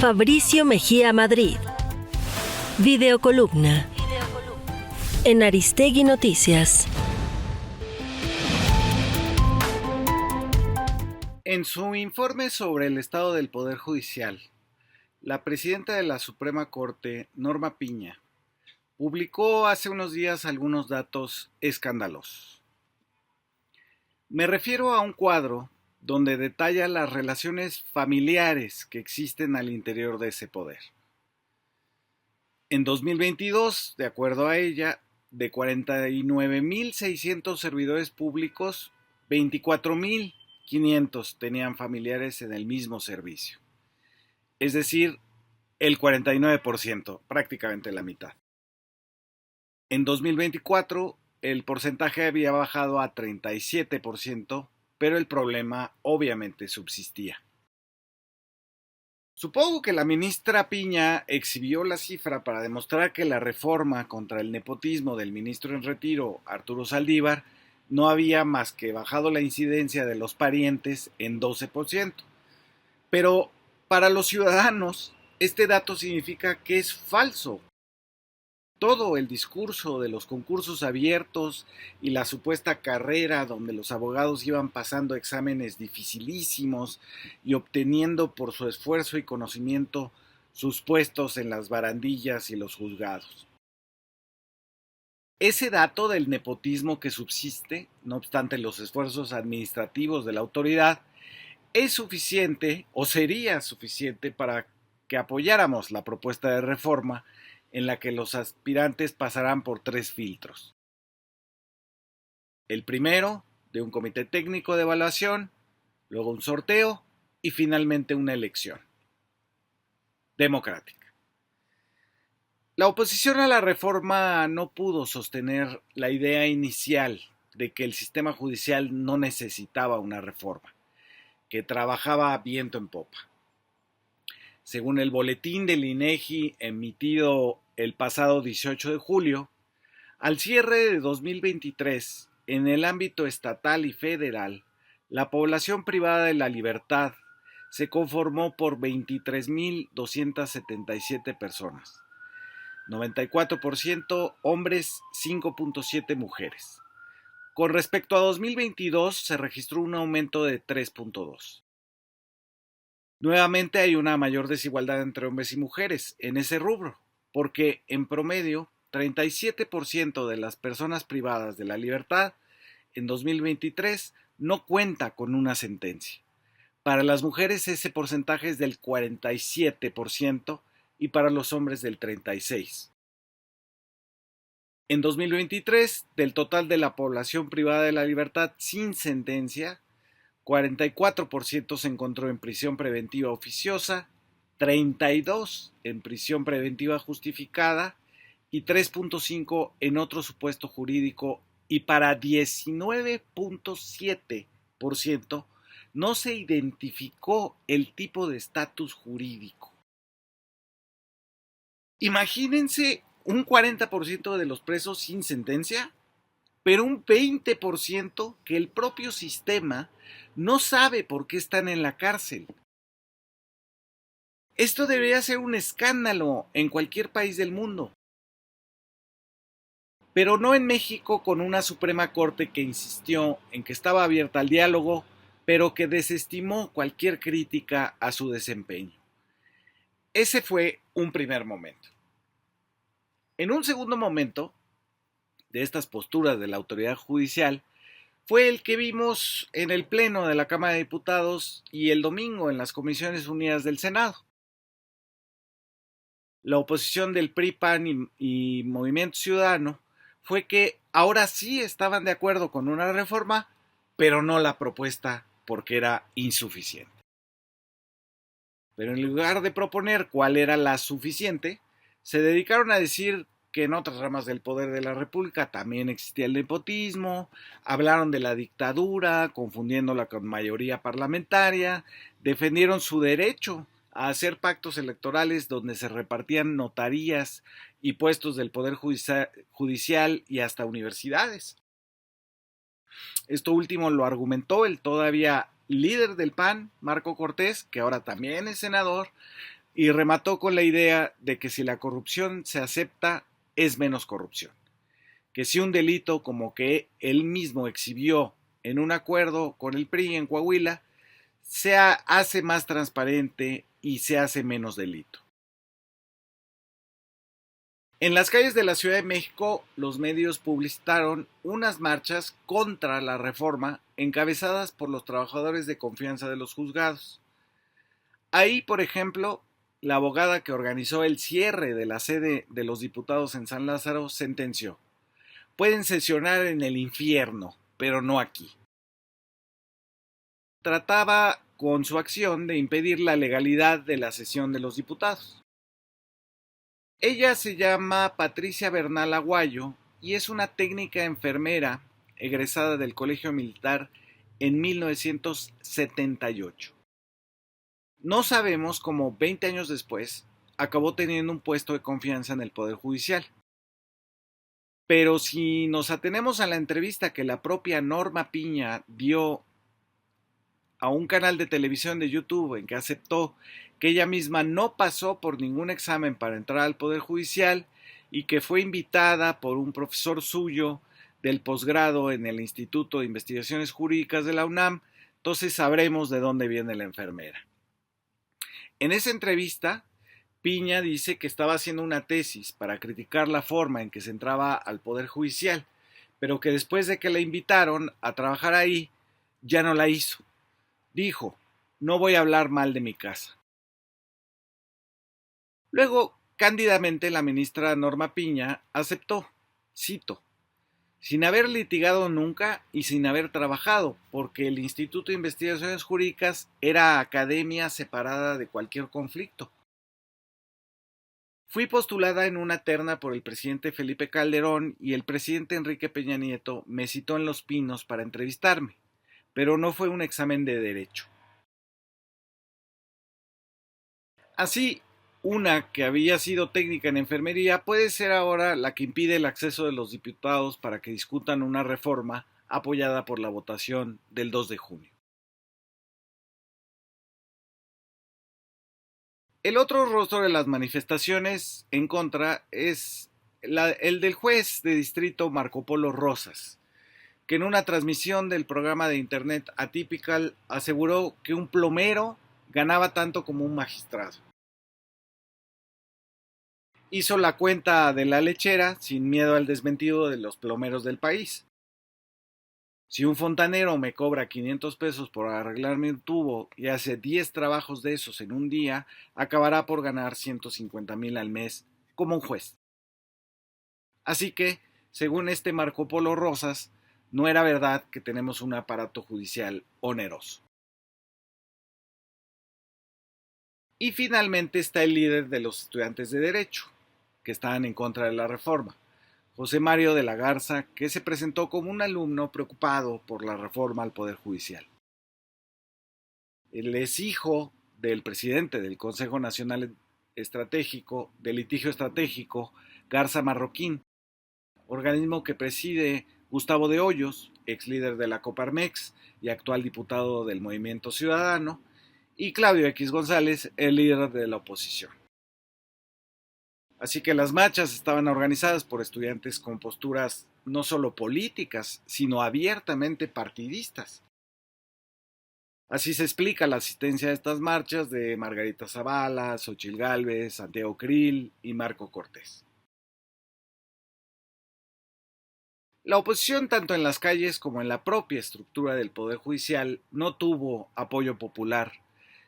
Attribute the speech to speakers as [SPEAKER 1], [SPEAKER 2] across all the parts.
[SPEAKER 1] Fabricio Mejía Madrid. Videocolumna. En Aristegui Noticias.
[SPEAKER 2] En su informe sobre el estado del Poder Judicial, la presidenta de la Suprema Corte, Norma Piña, publicó hace unos días algunos datos escandalosos. Me refiero a un cuadro donde detalla las relaciones familiares que existen al interior de ese poder. En 2022, de acuerdo a ella, de 49,600 servidores públicos, 24,500 tenían familiares en el mismo servicio. Es decir, el 49%, prácticamente la mitad. En 2024, el porcentaje había bajado a 37%, pero el problema obviamente subsistía. Supongo que la ministra Piña exhibió la cifra para demostrar que la reforma contra el nepotismo del ministro en retiro, Arturo Saldívar, no había más que bajado la incidencia de los parientes en 12%. Pero para los ciudadanos, este dato significa que es falso. Todo el discurso de los concursos abiertos y la supuesta carrera donde los abogados iban pasando exámenes dificilísimos y obteniendo por su esfuerzo y conocimiento sus puestos en las barandillas y los juzgados. Ese dato del nepotismo que subsiste, no obstante los esfuerzos administrativos de la autoridad, es suficiente o sería suficiente para que apoyáramos la propuesta de reforma en la que los aspirantes pasarán por 3 filtros. El primero, de un comité técnico de evaluación, luego un sorteo y finalmente una elección democrática. La oposición a la reforma no pudo sostener la idea inicial de que el sistema judicial no necesitaba una reforma, que trabajaba a viento en popa. Según el boletín del INEGI emitido el pasado 18 de julio, al cierre de 2023, en el ámbito estatal y federal, la población privada de la libertad se conformó por 23,277 personas, 94% hombres, 5,7 mujeres. Con respecto a 2022 se registró un aumento de 3,2. Nuevamente hay una mayor desigualdad entre hombres y mujeres en ese rubro, porque en promedio 37% de las personas privadas de la libertad en 2023 no cuenta con una sentencia. Para las mujeres ese porcentaje es del 47% y para los hombres del 36%. En 2023, del total de la población privada de la libertad sin sentencia, 44% se encontró en prisión preventiva oficiosa, 32% en prisión preventiva justificada y 3,5% en otro supuesto jurídico, y para 19,7% no se identificó el tipo de estatus jurídico. Imagínense un 40% de los presos sin sentencia, pero un 20% que el propio sistema no sabe por qué están en la cárcel. Esto debería ser un escándalo en cualquier país del mundo, pero no en México, con una Suprema Corte que insistió en que estaba abierta al diálogo, pero que desestimó cualquier crítica a su desempeño. Ese fue un primer momento. En un segundo momento de estas posturas de la autoridad judicial fue el que vimos en el Pleno de la Cámara de Diputados y el domingo en las Comisiones Unidas del Senado. La oposición del PRI, PAN y Movimiento Ciudadano fue que ahora sí estaban de acuerdo con una reforma, pero no la propuesta porque era insuficiente. Pero en lugar de proponer cuál era la suficiente, se dedicaron a decir que en otras ramas del poder de la República también existía el nepotismo, hablaron de la dictadura, confundiéndola con mayoría parlamentaria, defendieron su derecho a hacer pactos electorales donde se repartían notarías y puestos del Poder Judicial y hasta universidades. Esto último lo argumentó el todavía líder del PAN, Marco Cortés, que ahora también es senador, y remató con la idea de que si la corrupción se acepta, es menos corrupción. Que si un delito como que él mismo exhibió en un acuerdo con el PRI en Coahuila, se hace más transparente y se hace menos delito. En las calles de la Ciudad de México, los medios publicitaron unas marchas contra la reforma encabezadas por los trabajadores de confianza de los juzgados. Ahí, por ejemplo, la abogada que organizó el cierre de la sede de los diputados en San Lázaro sentenció: pueden sesionar en el infierno, pero no aquí. Trataba con su acción de impedir la legalidad de la sesión de los diputados. Ella se llama Patricia Bernal Aguayo y es una técnica enfermera egresada del Colegio Militar en 1978. No sabemos cómo 20 años después acabó teniendo un puesto de confianza en el Poder Judicial. Pero si nos atenemos a la entrevista que la propia Norma Piña dio a un canal de televisión de YouTube en que aceptó que ella misma no pasó por ningún examen para entrar al Poder Judicial y que fue invitada por un profesor suyo del posgrado en el Instituto de Investigaciones Jurídicas de la UNAM, entonces sabremos de dónde viene la enfermera. En esa entrevista, Piña dice que estaba haciendo una tesis para criticar la forma en que se entraba al Poder Judicial, pero que después de que la invitaron a trabajar ahí, ya no la hizo. Dijo: no voy a hablar mal de mi casa. Luego, cándidamente, la ministra Norma Piña aceptó, cito, sin haber litigado nunca y sin haber trabajado, porque el Instituto de Investigaciones Jurídicas era academia separada de cualquier conflicto. Fui postulada en una terna por el presidente Felipe Calderón y el presidente Enrique Peña Nieto me citó en Los Pinos para entrevistarme, pero no fue un examen de derecho. Así, una que había sido técnica en enfermería puede ser ahora la que impide el acceso de los diputados para que discutan una reforma apoyada por la votación del 2 de junio. El otro rostro de las manifestaciones en contra es el del juez de distrito Marco Polo Rosas, que en una transmisión del programa de internet Atypical aseguró que un plomero ganaba tanto como un magistrado. Hizo la cuenta de la lechera sin miedo al desmentido de los plomeros del país. Si un fontanero me cobra 500 pesos por arreglarme un tubo y hace 10 trabajos de esos en un día, acabará por ganar 150,000 al mes como un juez. Así que, según este Marco Polo Rosas, no era verdad que tenemos un aparato judicial oneroso. Y finalmente está el líder de los estudiantes de Derecho, que estaban en contra de la reforma, José Mario de la Garza, que se presentó como un alumno preocupado por la reforma al Poder Judicial. Él es hijo del presidente del Consejo Nacional Estratégico, de Litigio Estratégico, Garza Marroquín, organismo que preside Gustavo de Hoyos, ex líder de la Coparmex y actual diputado del Movimiento Ciudadano, y Claudio X González, el líder de la oposición. Así que las marchas estaban organizadas por estudiantes con posturas no solo políticas, sino abiertamente partidistas. Así se explica la asistencia a estas marchas de Margarita Zavala, Xóchitl Gálvez, Santiago Krill y Marco Cortés. La oposición, tanto en las calles como en la propia estructura del Poder Judicial, no tuvo apoyo popular,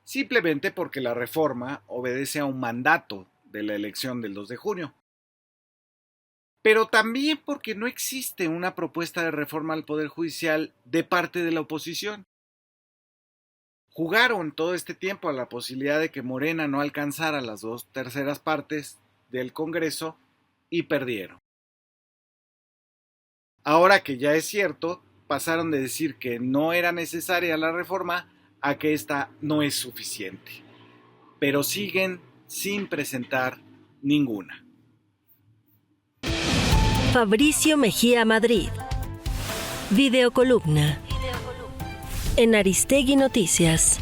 [SPEAKER 2] simplemente porque la reforma obedece a un mandato de la elección del 2 de junio. Pero también porque no existe una propuesta de reforma al Poder Judicial de parte de la oposición. Jugaron todo este tiempo a la posibilidad de que Morena no alcanzara las 2/3 partes del Congreso y perdieron. Ahora que ya es cierto, pasaron de decir que no era necesaria la reforma a que esta no es suficiente. Pero siguen sin presentar ninguna.
[SPEAKER 1] Fabricio Mejía Madrid. Videocolumna. En Aristegui Noticias.